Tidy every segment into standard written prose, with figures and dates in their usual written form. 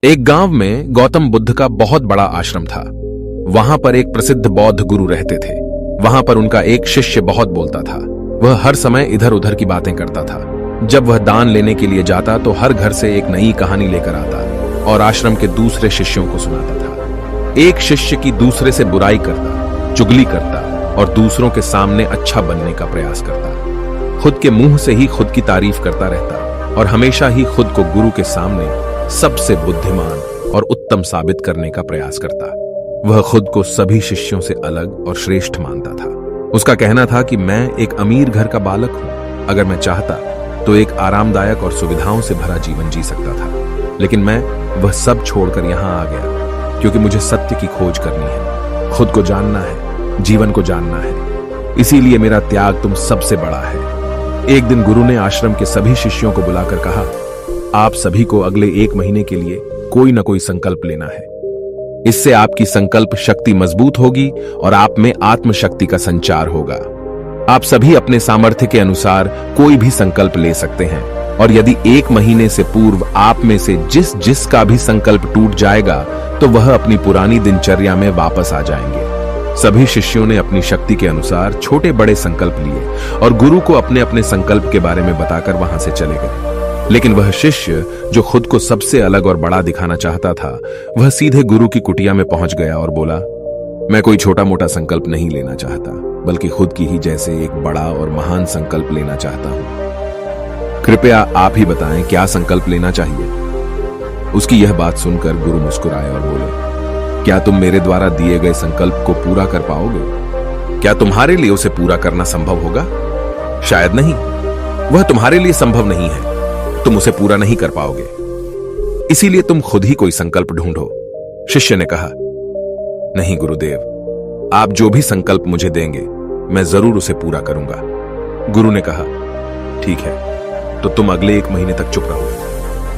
एक गांव में गौतम बुद्ध का बहुत बड़ा आश्रम था। वहां पर एक प्रसिद्ध बौद्ध गुरु रहते थे। वहां पर उनका एक शिष्य बहुत बोलता था। वह हर समय इधर उधर की बातें करता था। जब वह दान लेने के लिए जाता तो हर घर से एक नई कहानी लेकर आता और आश्रम के दूसरे शिष्यों को सुनाता था। एक शिष्य की दूसरे से बुराई करता, चुगली करता और दूसरों के सामने अच्छा बनने का प्रयास करता। खुद के मुंह से ही खुद की तारीफ करता रहता और हमेशा ही खुद को गुरु के सामने सबसे बुद्धिमान और उत्तम साबित करने का प्रयास करता। वह खुद को सभी शिष्यों से अलग और श्रेष्ठ मानता था। उसका कहना था कि मैं एक अमीर घर का बालक हूं। अगर मैं चाहता तो एक आरामदायक और सुविधाओं से भरा जीवन जी सकता था, लेकिन मैं वह सब छोड़कर यहां आ गया क्योंकि मुझे सत्य की खोज करनी है, खुद को जानना है, जीवन को जानना है। इसीलिए मेरा त्याग तुम सबसे बड़ा है। एक दिन गुरु ने आश्रम के सभी शिष्यों को बुलाकर कहा, आप सभी को अगले 1 महीने के लिए कोई ना कोई संकल्प लेना है। इससे आपकी संकल्प शक्ति मजबूत होगी और आप में आत्मशक्ति का संचार होगा। आप सभी अपने सामर्थ्य के अनुसार कोई भी संकल्प ले सकते हैं और यदि 1 महीने से पूर्व आप में से जिसका भी संकल्प टूट जाएगा तो वह अपनी पुरानी दिनचर्या में वापस आ जाएंगे। सभी शिष्यों ने अपनी शक्ति के अनुसार छोटे बड़े संकल्प लिए और गुरु को अपने अपने संकल्प के बारे में बताकर वहां से चले गए। लेकिन वह शिष्य जो खुद को सबसे अलग और बड़ा दिखाना चाहता था, वह सीधे गुरु की कुटिया में पहुंच गया और बोला, मैं कोई छोटा मोटा संकल्प नहीं लेना चाहता, बल्कि खुद की ही जैसे एक बड़ा और महान संकल्प लेना चाहता हूं। कृपया आप ही बताएं क्या संकल्प लेना चाहिए। उसकी यह बात सुनकर गुरु मुस्कुराए और बोले, क्या तुम मेरे द्वारा दिए गए संकल्प को पूरा कर पाओगे? क्या तुम्हारे लिए उसे पूरा करना संभव होगा? शायद नहीं। वह तुम्हारे लिए संभव नहीं है, तुम उसे पूरा नहीं कर पाओगे। इसीलिए तुम खुद ही कोई संकल्प ढूंढो। शिष्य ने कहा, नहीं गुरुदेव, आप जो भी संकल्प मुझे देंगे मैं जरूर उसे पूरा करूंगा। गुरु ने कहा, ठीक है, तो तुम अगले 1 महीने तक चुप रहो,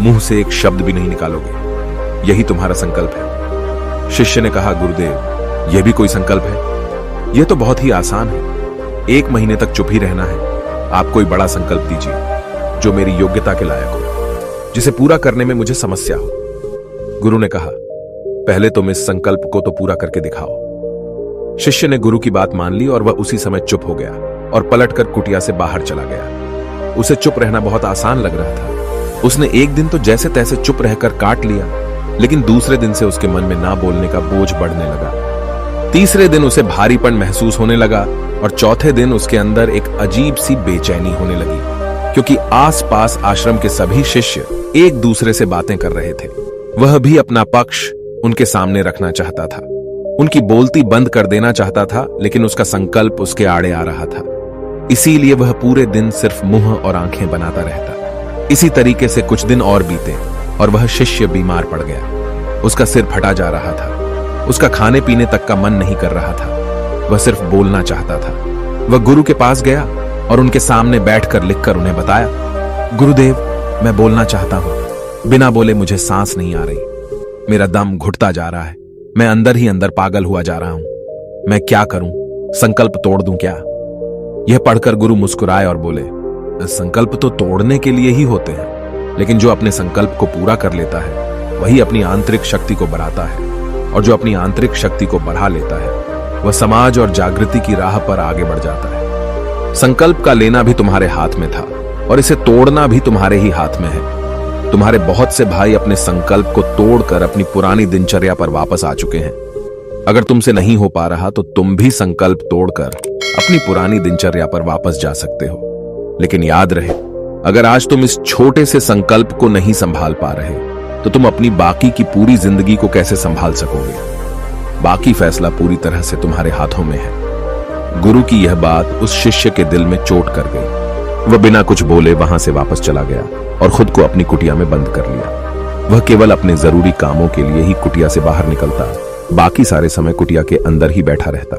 मुंह से एक शब्द भी नहीं निकालोगे। यही तुम्हारा संकल्प है। शिष्य ने कहा, गुरुदेव, यह भी कोई संकल्प है? यह तो बहुत ही आसान है। 1 महीने तक चुप ही रहना है। आप कोई बड़ा संकल्प दीजिए जो मेरी योग्यता के लायक हो, जिसे पूरा करने में मुझे समस्या हो। गुरु ने कहा, पहले तुम इस संकल्प को तो पूरा करके दिखाओ। शिष्य ने गुरु की बात मान ली और वह उसी समय चुप हो गया और पलटकर कुटिया से बाहर चला गया। उसे चुप रहना बहुत आसान लग रहा था। उसने एक दिन तो जैसे तैसे चुप रहकर काट लिया, लेकिन दूसरे दिन से उसके मन में ना बोलने का बोझ बढ़ने लगा। तीसरे दिन उसे भारीपन महसूस होने लगा और चौथे दिन उसके अंदर एक अजीब सी बेचैनी होने लगी, क्योंकि आसपास आश्रम के सभी शिष्य एक दूसरे से बातें कर रहे थे। वह भी अपना पक्ष उनके सामने रखना चाहता था, उनकी बोलती बंद कर देना चाहता था, लेकिन उसका संकल्प उसके आड़े आ रहा था। इसीलिए वह पूरे दिन सिर्फ मुंह और आंखें बनाता रहता। इसी तरीके से कुछ दिन और बीते और वह शिष्य बीमार पड़ गया। उसका सिर फटा जा रहा था। उसका खाने पीने तक का मन नहीं कर रहा था। वह सिर्फ बोलना चाहता था। वह गुरु के पास गया और उनके सामने बैठकर लिखकर उन्हें बताया, गुरुदेव, मैं बोलना चाहता हूं। बिना बोले मुझे सांस नहीं आ रही। मेरा दम घुटता जा रहा है। मैं अंदर ही अंदर पागल हुआ जा रहा हूं। मैं क्या करूं? संकल्प तोड़ दूं क्या? यह पढ़कर गुरु मुस्कुराए और बोले, संकल्प तो तोड़ने के लिए ही होते हैं, लेकिन जो अपने संकल्प को पूरा कर लेता है वही अपनी आंतरिक शक्ति को बढ़ाता है, और जो अपनी आंतरिक शक्ति को बढ़ा लेता है वह समाज और जागृति की राह पर आगे बढ़ जाता है। संकल्प का लेना भी तुम्हारे हाथ में था और इसे तोड़ना भी तुम्हारे ही हाथ में है। तुम्हारे बहुत से भाई अपने संकल्प को तोड़कर अपनी पुरानी दिनचर्या पर वापस आ चुके हैं। अगर तुमसे नहीं हो पा रहा तो तुम भी संकल्प तोड़कर अपनी पुरानी दिनचर्या पर वापस जा सकते हो। लेकिन याद रहे, अगर आज तुम इस छोटे से संकल्प को नहीं संभाल पा रहे तो तुम अपनी बाकी की पूरी जिंदगी को कैसे संभाल सकोगे? बाकी फैसला पूरी तरह से तुम्हारे हाथों में है। गुरु की यह बात उस शिष्य के दिल में चोट कर गई। वह बिना कुछ बोले वहां से वापस चला गया और खुद को अपनी कुटिया में बंद कर लिया। वह केवल अपने जरूरी कामों के लिए ही कुटिया से बाहर निकलता, बाकी सारे समय कुटिया के अंदर ही बैठा रहता।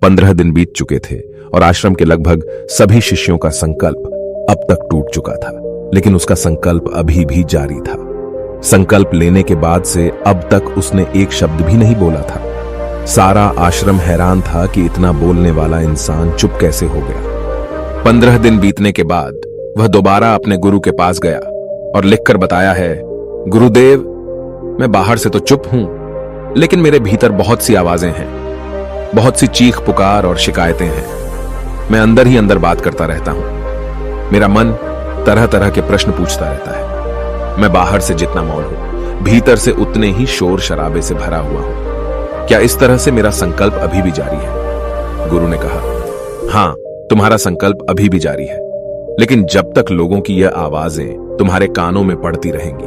15 दिन बीत चुके थे और आश्रम के लगभग सभी शिष्यों का संकल्प अब तक टूट चुका था, लेकिन उसका संकल्प अभी भी जारी था। संकल्प लेने के बाद से अब तक उसने एक शब्द भी नहीं बोला था। सारा आश्रम हैरान था कि इतना बोलने वाला इंसान चुप कैसे हो गया। 15 दिन बीतने के बाद वह दोबारा अपने गुरु के पास गया और लिखकर बताया है, गुरुदेव, मैं बाहर से तो चुप हूं, लेकिन मेरे भीतर बहुत सी आवाजें हैं, बहुत सी चीख पुकार और शिकायतें हैं। मैं अंदर ही अंदर बात करता रहता हूं। मेरा मन तरह तरह के प्रश्न पूछता रहता है। मैं बाहर से जितना मौन हूं, भीतर से उतने ही शोर शराबे से भरा हुआ हूं। क्या इस तरह से मेरा संकल्प अभी भी जारी है? गुरु ने कहा, हां, तुम्हारा संकल्प अभी भी जारी है, लेकिन जब तक लोगों की यह आवाजें तुम्हारे कानों में पड़ती रहेंगी,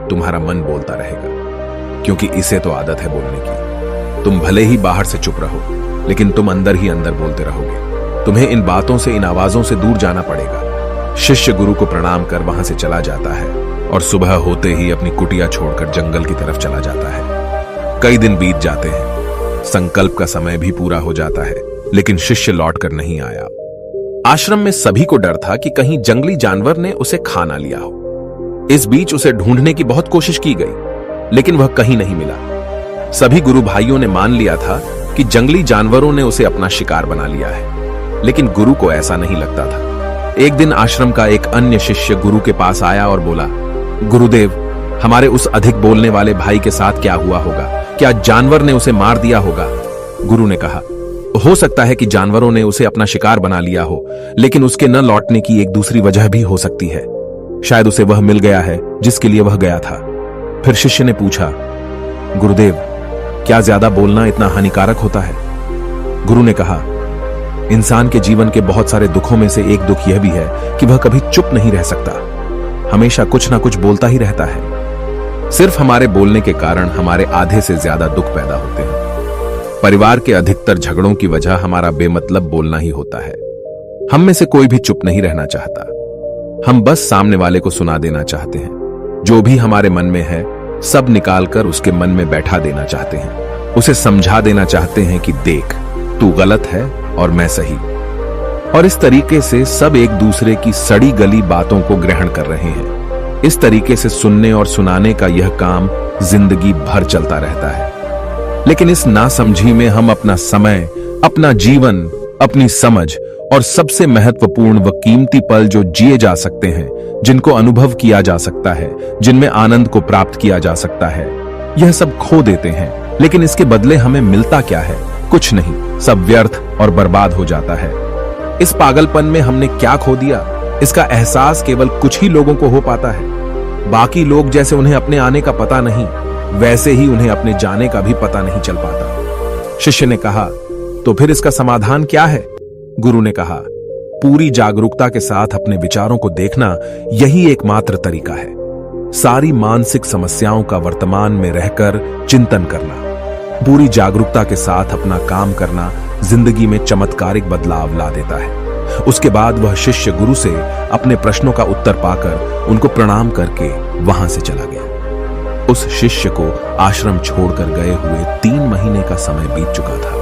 तुम्हारा मन बोलता रहेगा, क्योंकि इसे तो आदत है बोलने की। तुम भले ही बाहर से चुप रहो, लेकिन तुम अंदर ही अंदर बोलते रहोगे। तुम्हें इन बातों से, इन आवाजों से दूर जाना पड़ेगा। शिष्य गुरु को प्रणाम कर वहां से चला जाता है और सुबह होते ही अपनी कुटिया छोड़कर जंगल की तरफ चला जाता है। कई दिन बीत जाते हैं, संकल्प का समय भी पूरा हो जाता है, लेकिन शिष्य लौटकर नहीं आया। आश्रम में सभी को डर था कि कहीं जंगली जानवर ने उसे खा ना लिया हो। इस बीच उसे ढूंढने की बहुत कोशिश की गई, लेकिन वह कहीं नहीं मिला। सभी गुरु भाइयों ने मान लिया था कि जंगली जानवरों ने उसे अपना शिकार बना लिया है, लेकिन गुरु को ऐसा नहीं लगता था। एक दिन आश्रम का एक अन्य शिष्य गुरु के पास आया और बोला, गुरुदेव, हमारे उस अधिक बोलने वाले भाई के साथ क्या हुआ होगा? क्या जानवर ने उसे मार दिया होगा? गुरु ने कहा, हो सकता है कि जानवरों ने उसे अपना शिकार बना लिया हो, लेकिन उसके न लौटने की एक दूसरी वजह भी हो सकती है। शायद उसे वह मिल गया है जिसके लिए वह गया था। फिर शिष्य ने पूछा, गुरुदेव, क्या ज्यादा बोलना इतना हानिकारक होता है? गुरु ने कहा, इंसान के जीवन के बहुत सारे दुखों में से एक दुख यह भी है कि वह कभी चुप नहीं रह सकता, हमेशा कुछ ना कुछ बोलता ही रहता है। सिर्फ हमारे बोलने के कारण हमारे आधे से ज्यादा दुख पैदा होते हैं। परिवार के अधिकतर झगड़ों की वजह हमारा बेमतलब बोलना ही होता है। हम में से कोई भी चुप नहीं रहना चाहता। हम बस सामने वाले को सुना देना चाहते हैं। जो भी हमारे मन में है, सब निकालकर उसके मन में बैठा देना चाहते हैं। उसे समझा देना चाहते हैं कि देख, तू गलत है और मैं सही। और इस तरीके से सब एक दूसरे की सड़ी गली बातों को ग्रहण कर रहे हैं। इस तरीके से सुनने और सुनाने का यह काम जिंदगी भर चलता रहता है। लेकिन इस नासमझी में हम अपना समय, अपना जीवन, अपनी समझ और सबसे महत्वपूर्ण व कीमती पल जो जिए जा सकते हैं, जिनको अनुभव किया जा सकता है, जिनमें आनंद को प्राप्त किया जा सकता है, यह सब खो देते हैं। लेकिन इसके बदले हमें मिलता क्या है? कुछ नहीं, सब व्यर्थ और बर्बाद हो जाता है। इस पागलपन में हमने क्या खो दिया, इसका एहसास केवल कुछ ही लोगों को हो पाता है। बाकी लोग जैसे उन्हें अपने आने का पता नहीं, वैसे ही उन्हें अपने जाने का भी पता नहीं चल पाता। शिष्य ने कहा, तो फिर इसका समाधान क्या है? गुरु ने कहा, पूरी जागरूकता के साथ अपने विचारों को देखना यही एकमात्र तरीका है। सारी मानसिक समस्याओं का वर्तमान में रहकर चिंतन करना, पूरी जागरूकता के साथ अपना काम करना जिंदगी में चमत्कारिक बदलाव ला देता है। उसके बाद वह शिष्य गुरु से अपने प्रश्नों का उत्तर पाकर उनको प्रणाम करके वहां से चला गया। उस शिष्य को आश्रम छोड़कर गए हुए 3 महीने का समय बीत चुका था,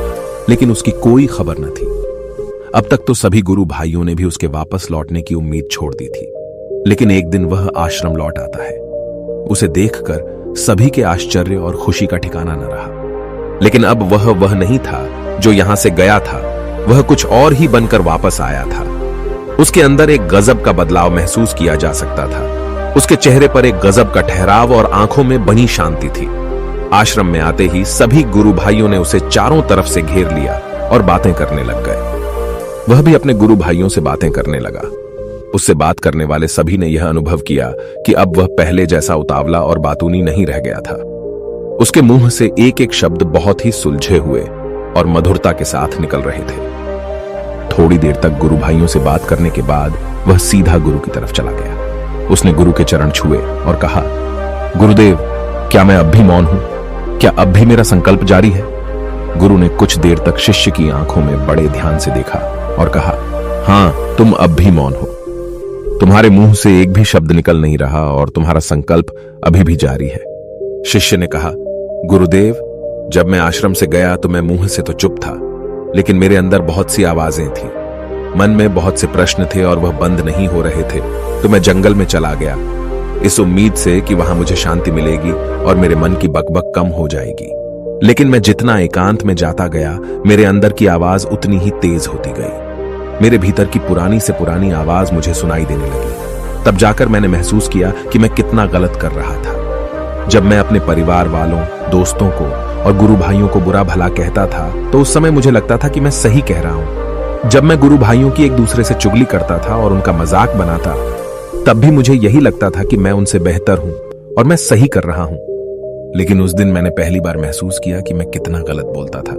लेकिन उसकी कोई खबर न थी। अब तक तो सभी गुरु भाइयों ने भी उसके वापस लौटने की उम्मीद छोड़ दी थी, लेकिन एक दिन वह आश्रम लौट आता है। उसे देखकर सभी के आश्चर्य और खुशी का ठिकाना न रहा। लेकिन अब वह नहीं था जो यहां से गया था, वह कुछ और ही बनकर वापस आया था। उसके अंदर एक गजब का बदलाव महसूस किया जा सकता था। उसके चेहरे पर एक गजब का ठहराव और आंखों में बनी शांति थी। आश्रम में आते ही सभी गुरु भाइयों ने उसे चारों तरफ से घेर लिया और बातें करने लग गए। वह भी अपने गुरु भाइयों से बातें करने लगा। उससे बात करने वाले सभी ने यह अनुभव किया कि अब वह पहले जैसा उतावला और बातूनी नहीं रह गया था। उसके मुंह से एक एक शब्द बहुत ही सुलझे हुए और मधुरता के साथ निकल रहे थे। थोड़ी देर तक गुरु भाइयों से बात करने के बाद वह सीधा गुरु की तरफ चला गया। उसने गुरु के चरण छुए और कहा, गुरुदेव, क्या मैं अब भी मौन हूं? क्या अब भी मेरा संकल्प जारी है? गुरु ने कुछ देर तक शिष्य की आंखों में बड़े ध्यान से देखा और कहा, हां, तुम अब भी मौन हो। तुम्हारे मुंह से एक भी शब्द निकल नहीं रहा और तुम्हारा संकल्प अभी भी जारी है। शिष्य ने कहा, गुरुदेव, जब मैं आश्रम से गया तो मैं मुंह से तो चुप था, लेकिन मेरे अंदर बहुत सी आवाजें थी। मन में बहुत से प्रश्न थे और वह बंद नहीं हो रहे थे, तो मैं जंगल में चला गया, इस उम्मीद से कि वहां मुझे शांति मिलेगी और मेरे मन की बकबक कम हो जाएगी। लेकिन मैं जितना एकांत में जाता गया, मेरे अंदर की आवाज उतनी ही तेज होती गई। मेरे भीतर की पुरानी से पुरानी आवाज मुझे सुनाई देने लगी। तब जाकर मैंने महसूस किया कि मैं कितना गलत कर रहा था। जब मैं अपने परिवार वालों, दोस्तों को और गुरु भाइयों को बुरा भला कहता था तो उस समय मुझे लगता था कि मैं सही कह रहा हूं। जब मैं गुरु भाइयों की एक दूसरे से चुगली करता था और उनका मजाक बनाता, तब भी मुझे यही लगता था कि मैं उनसे बेहतर हूं और मैं सही कर रहा हूं। लेकिन उस दिन मैंने पहली बार महसूस किया कि मैं कितना गलत बोलता था।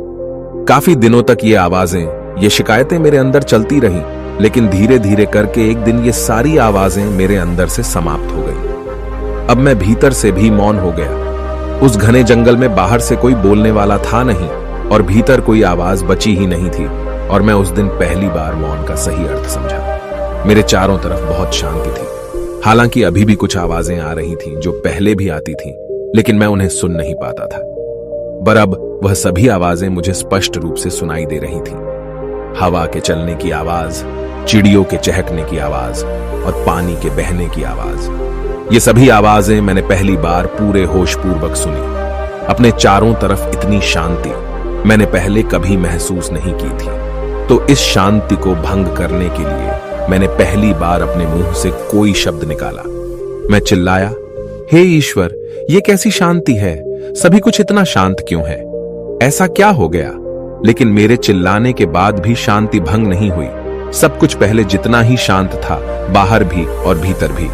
काफी दिनों तक ये आवाजें, ये शिकायतें मेरे अंदर चलती रहीं, लेकिन धीरे धीरे करके एक दिन ये सारी आवाजें मेरे अंदर से समाप्त हो गई। अब मैं भीतर से भी मौन हो गया। उस घने जंगल में बाहर से कोई बोलने वाला था नहीं और भीतर कोई आवाज बची ही नहीं थी, और मैं उस दिन पहली बार मौन का सही अर्थ समझा। मेरे चारों तरफ बहुत शांति थी। हालांकि अभी भी कुछ आवाजें आ रही थीं जो पहले भी आती थीं, लेकिन मैं उन्हें सुन नहीं पाता था। पर अब वह सभी आवाजें मुझे स्पष्ट रूप से सुनाई दे रही थीं। हवा के चलने की आवाज, चिड़ियों के चहकने की आवाज और पानी के बहने की आवाज। ये सभी आवाजें मैंने पहली बार पूरे होशपूर्वक सुनी। अपने चारों तरफ इतनी शांति मैंने पहले कभी महसूस नहीं की थी। तो इस शांति को भंग करने के लिए मैंने पहली बार अपने मुंह से कोई शब्द निकाला। मैं चिल्लाया, हे ईश्वर, ये कैसी शांति है? सभी कुछ इतना शांत क्यों है? ऐसा क्या हो गया? लेकिन मेरे चिल्लाने के बाद भी शांति भंग नहीं हुई। सब कुछ पहले जितना ही शांत था, बाहर भी और भीतर भी।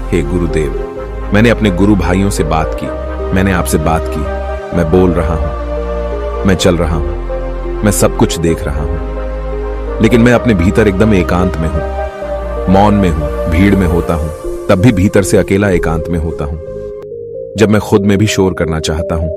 हे गुरुदेव, मैंने अपने गुरु भाइयों से बात की, मैंने आपसे बात की। मैं बोल रहा हूं, मैं चल रहा हूं, मैं सब कुछ देख रहा हूं, लेकिन मैं अपने भीतर एकदम एकांत में हूं, मौन में हूं। भीड़ में होता हूं तब भी भीतर से अकेला एकांत में होता हूं। जब मैं खुद में भी शोर करना चाहता हूं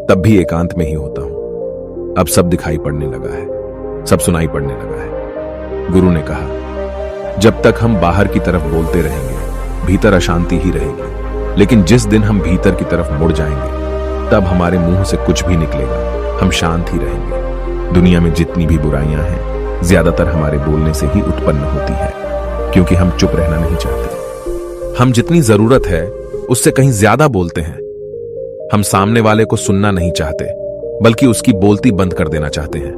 तब भी एकांत में ही होता हूं। अब सब दिखाई पड़ने लगा है, सब सुनाई पड़ने लगा है। गुरु ने कहा, जब तक हम बाहर की तरफ बोलते रहेंगे, भीतर अशांति ही रहेगी। लेकिन जिस दिन हम भीतर की तरफ मुड़ जाएंगे, तब हमारे मुंह से कुछ भी निकलेगा, हम शांत ही रहेंगे। दुनिया में जितनी भी बुराइयां हैं, ज्यादातर हमारे बोलने से ही उत्पन्न होती है, क्योंकि हम चुप रहना नहीं चाहते। हम जितनी जरूरत है उससे कहीं ज्यादा बोलते हैं। हम सामने वाले को सुनना नहीं चाहते, बल्कि उसकी बोलती बंद कर देना चाहते हैं।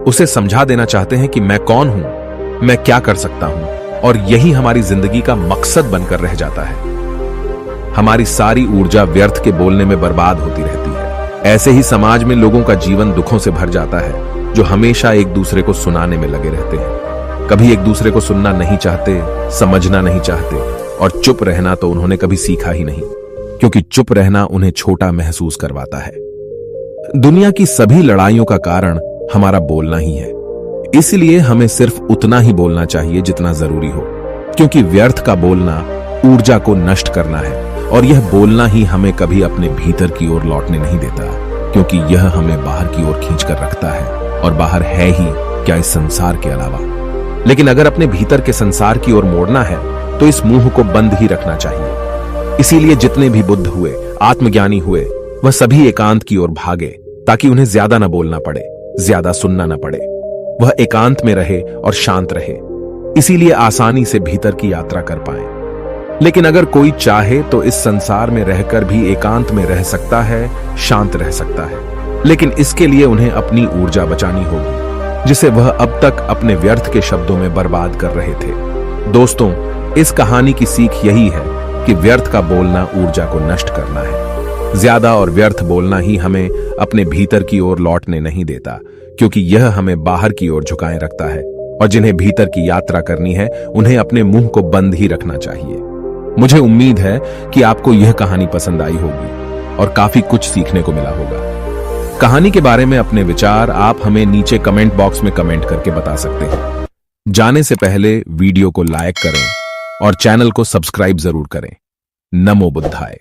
उसे समझा देना चाहते हैं कि मैं कौन हूं, मैं क्या कर सकता हूं, और यही हमारी जिंदगी का मकसद बनकर रह जाता है। हमारी सारी ऊर्जा व्यर्थ के बोलने में बर्बाद होती रहती है। ऐसे ही समाज में लोगों का जीवन दुखों से भर जाता है, जो हमेशा एक दूसरे को सुनाने में लगे रहते हैं। कभी एक दूसरे को सुनना नहीं चाहते, समझना नहीं चाहते, और चुप रहना तो उन्होंने कभी सीखा ही नहीं, क्योंकि चुप रहना उन्हें छोटा महसूस करवाता है। दुनिया की सभी लड़ाइयों का कारण हमारा बोलना ही है। इसलिए हमें सिर्फ उतना ही बोलना चाहिए जितना जरूरी हो, क्योंकि व्यर्थ का बोलना ऊर्जा को नष्ट करना है, और यह बोलना ही हमें कभी अपने भीतर की ओर लौटने नहीं देता, क्योंकि यह हमें बाहर की ओर खींचकर रखता है, और बाहर है ही क्या इस संसार के अलावा। लेकिन अगर अपने भीतर के संसार की ओर मोड़ना है तो इस मुंह को बंद ही रखना चाहिए। इसीलिए जितने भी बुद्ध हुए, आत्मज्ञानी हुए, वह सभी एकांत की ओर भागे, ताकि उन्हें ज्यादा न बोलना पड़े, ज्यादा सुनना न पड़े। वह एकांत में रहे और शांत रहे, इसीलिए आसानी से भीतर की यात्रा कर पाए। लेकिन अगर कोई चाहे तो इस संसार में रहकर भी एकांत में रह सकता है, शांत रह सकता है, लेकिन इसके लिए उन्हें अपनी ऊर्जा बचानी होगी, जिसे वह अब तक अपने व्यर्थ के शब्दों में बर्बाद कर रहे थे। दोस्तों, इस कहानी की सीख यही है कि व्यर्थ का बोलना ऊर्जा को नष्ट करना है। ज्यादा और व्यर्थ बोलना ही हमें अपने भीतर की ओर लौटने नहीं देता, क्योंकि यह हमें बाहर की ओर झुकाए रखता है, और जिन्हें भीतर की यात्रा करनी है उन्हें अपने मुंह को बंद ही रखना चाहिए। मुझे उम्मीद है कि आपको यह कहानी पसंद आई होगी और काफी कुछ सीखने को मिला होगा। कहानी के बारे में अपने विचार आप हमें नीचे कमेंट बॉक्स में कमेंट करके बता सकते हैं। जाने से पहले वीडियो को लाइक करें और चैनल को सब्सक्राइब जरूर करें। नमो बुद्धाय।